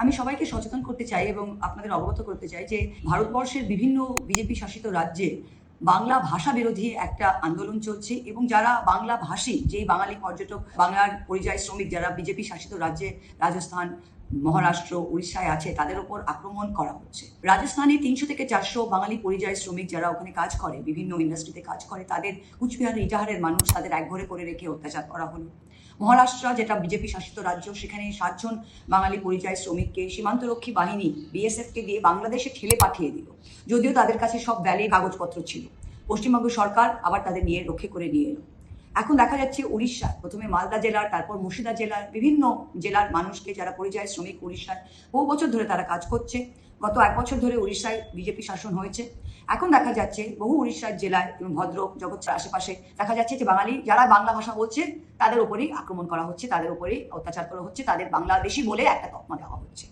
আমি সবাইকে সচেতন করতে চাই এবং আপনাদের অবগত করতে চাই যে ভারতবর্ষের বিভিন্ন বিজেপি শাসিত রাজ্যে বাংলা ভাষা বিরোধী একটা আন্দোলন চলছে এবং যারা বাংলা ভাষী, যেই বাঙালি পর্যটক, বাংলার পরিযায়ী শ্রমিক যারা বিজেপি শাসিত রাজ্যে রাজস্থান, মহারাষ্ট্র, উড়িষ্যায় আছে, তাদের ওপর আক্রমণ করা হচ্ছে। রাজস্থানে ৩০০ থেকে ৪০০ বাঙালি পরিযায়ী শ্রমিক যারা ওখানে কাজ করে, বিভিন্ন ইন্ডাস্ট্রিতে কাজ করে, তাদের কুচবিহার ইটাহারের মানুষ তাদের একঘরে করে রেখে অত্যাচার করা হলো। মহারাষ্ট্র, যেটা বিজেপি শাসিত রাজ্য, সেখানে ৬০ জন বাঙালি পরিযায়ী শ্রমিককে সীমান্তরক্ষী বাহিনী বিএসএফকে দিয়ে বাংলাদেশে ঠেলে পাঠিয়ে দিল, যদিও তাদের কাছে সব ভ্যালিড কাগজপত্র ছিল। পশ্চিমবঙ্গ সরকার আবার তাদের নিয়ে রক্ষে করে নিয়ে এলো। এখন দেখা যাচ্ছে উড়িষ্যায়, প্রথমে মালদা জেলার, তারপর মুর্শিদাবাদ জেলার, বিভিন্ন জেলার মানুষকে যারা পরিযায়ী শ্রমিক উড়িষ্যায় বহু বছর ধরে তারা কাজ করছে। গত ১ বছর ধরে উড়িষ্যায় বিজেপি শাসন হয়েছে। এখন দেখা যাচ্ছে বহু উড়িষ্যার জেলায় এবং ভদ্রক, জগৎসের আশেপাশে দেখা যাচ্ছে যে বাঙালি যারা বাংলা ভাষা বলছে তাদের উপরেই আক্রমণ করা হচ্ছে, তাদের উপরেই অত্যাচার করা হচ্ছে, তাদের বাংলাদেশি বলে একটা তকমা দেওয়া হচ্ছে।